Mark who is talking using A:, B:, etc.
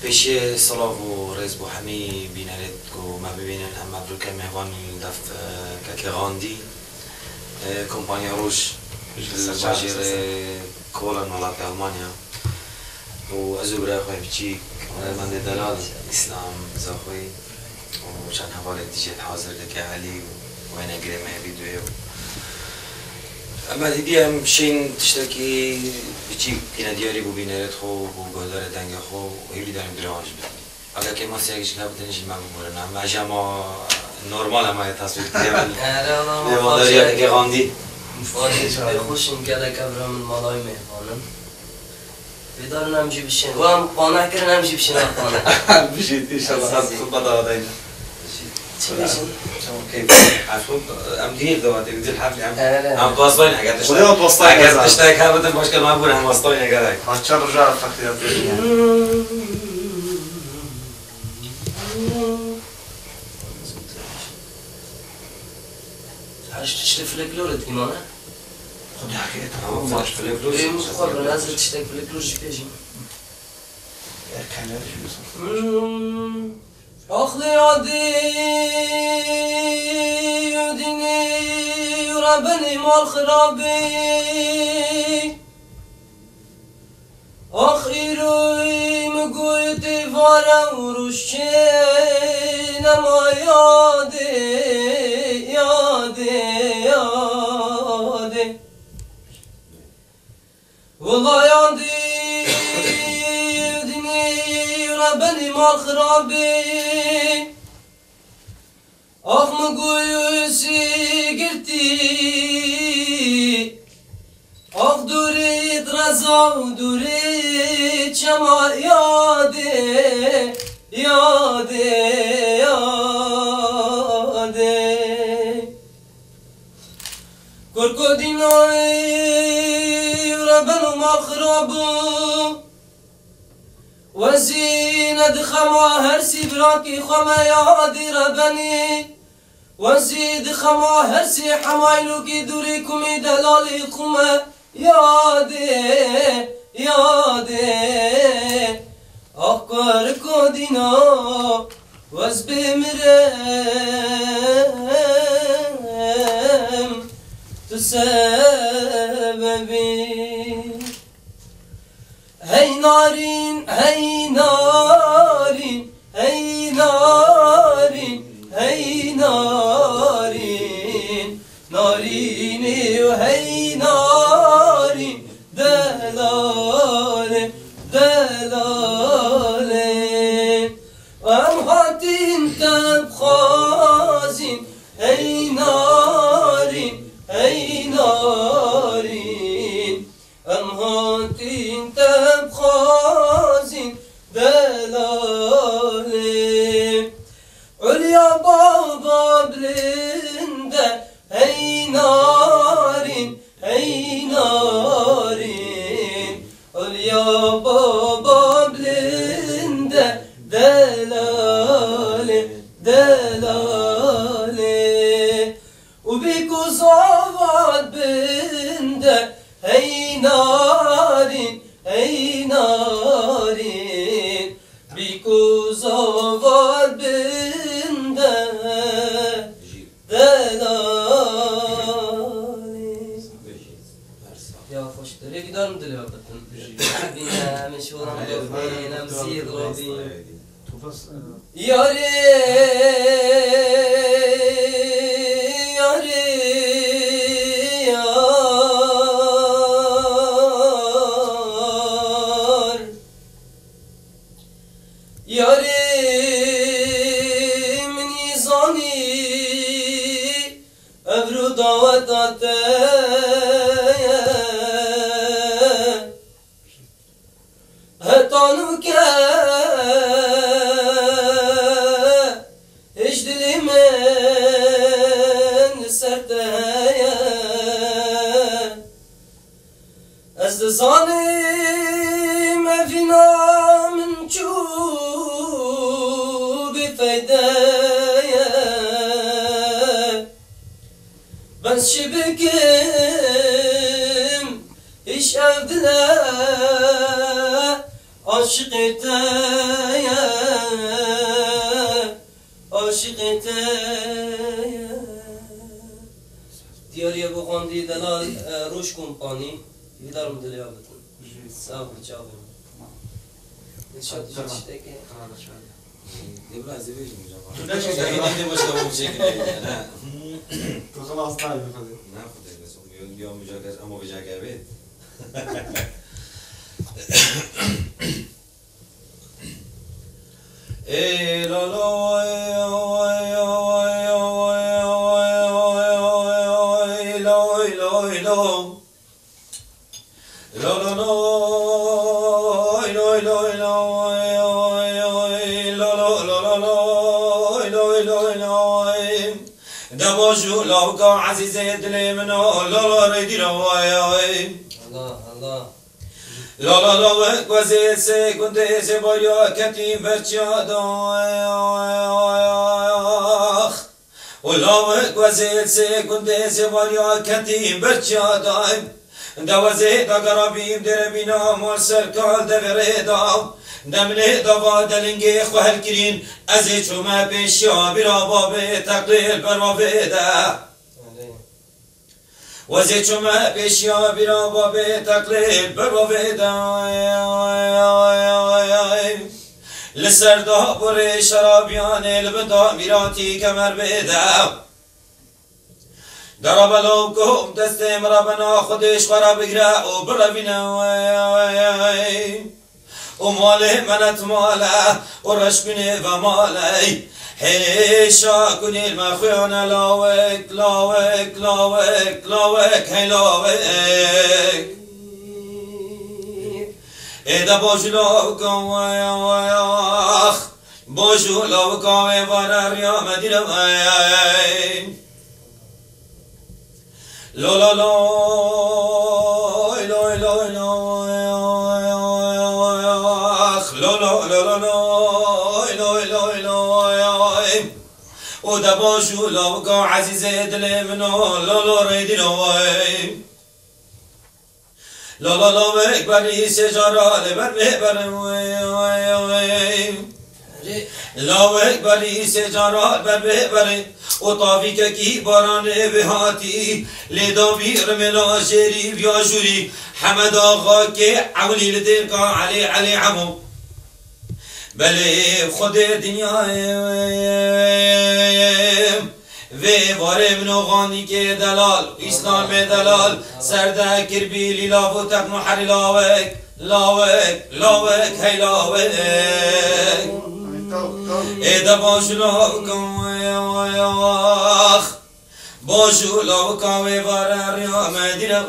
A: پیش سلام و رئیس بو همی بینرد کو ما ببینن هم مبروک مهوان دف که غاندی کمپانی روش واجر کولن ولات آلمانیا و از برای خوی بچی من دلال اسلام زخوی و چند حواله دیجت حاضر دکه علی و این اگرم ویدیو اما دیدی هم شین تشتکی بچی اینا دیاری بو بینرد خو بو گلدار دنگ خو و هیلی داریم درانج بید اگر که ما سیاگش که بودنش ما ببورن اما اجما نرمال همه تصویر دیدیم مهمانداری ها که غاندی
B: فاده خوشم که کبرم مالای مهمانم بیدار نمیشه بشین و هم قانع کرد نمیشه بشین قانع
A: بشید انشالله از خود بدا داینا
B: چی بشین؟
A: كيف عفوا ام دير دوات دير الحفله ام باصين حاجات
C: خذيها توسطين
A: حاجات تشتاك هذا المشكله ما بقول هم وسطين يا جدع
C: هاتشار رجع فاكتير
B: عايش تشتري فلكلور تيمانا
C: خذ حكيتها
A: اه فاش فلكلور
B: ايه مخبر نازل تشتري فلكلور جبيجي
C: كان يوسف
B: أخذ يدي يدني ربني مال خرابي أخيري مقويتي فارا ورشين ما يادي يادي يادي والله يادي ربني مال خرابي أخ مقوي سيقرتي أخ دوري درزا ودوري شما يادي يادي يادي كركوديناي ربنو مال خرابو وزينة خما هرسي براكي خما يادي ربني وزيد خما هرسي حمايلوكي دوريكم دلالي خما يادي يادي أقر كودينا وز بمرم تسببي هي نارين هي نارين هي نارين هي نارين نارين وهي نارين دلالة دلالة وام هاتين تبخازين هي نارين هي نارين ام هاتين تبخازين دلالي عليا بابا بلنده هي نارين هي نارين عليا بابا بلنده دلالي دلالي وبيكو صوت بنده هي نارين هي نارين بيكو زوال بنده دلالي يا خوش دلي قدر مدلي وقتن بينا مشورا بينا مسير ربي يا ري يا ري ياري من يزاني أبرو دعوة هتانو كا إيش دلي من سرتايا أزدزاني ما فينا من شو بفايدايا بس شبكم إيش أبدلا aşık eteye, aşık eteye. Diyariye bu kondi delal Roş Kompani, giderim dili yapıtın. Sağ ol, çağırın. Nişat işte ki.
A: Ne biraz zevecim hocam. Ne çok iyi başka bir şekilde yani.
C: تو خلاص طيب خذي.
A: Ne yapacağız mesela? Yom mücadele ama mücadele evet. Ey la la دباجو لوكا عزيزي دلي منو لا لا ريدي رواي
B: Allah, Allah.
A: لا لا لا وزيد سي كنت سبايا كتيم برشادا ولا وزيد سي كنت سبايا كتيم برشادا دوزيد قرابيم دربينا مرسل كال دفريدا دمني دوا دلنگي خوهل كرين ازي چوما بيشا برا بابي تقليل برما بيدا وزي چوما بيشا برا بابي تقليل برما بيدا لسردا بري شرابيان البدا ميراتي كمر بيدا درب لوكم دستم ربنا خدش خراب اقرا وبربنا وماله منت ماله ورشكني ومالي حيشا كني المخيانة لاوك لاوك لاوك لاوك هي لاوك إذا بوجو لاوكا ويا ويا بوجو لاوكا ويا ريا مدينة ويا لا لا لا لا لا ودباشو لوكا عزيزي دلي منو لا لا ريدي نواي لا لا لا بكبري سجارة لبر بكبر لا بكبري سجارة لبر بكبر وطافيك كي باران بهاتي لدامير منا شريف يا جوري حمد آغا كي عولي لديركا علي عمو بله خود دنیا و واره منو غانی که دلال اسلام دلال سرده کربی لیلا و تک محر لاوک لاوک لاوک هی لاوک ایده باشو لاوکم باشو لاوکم و واره ریا مدینه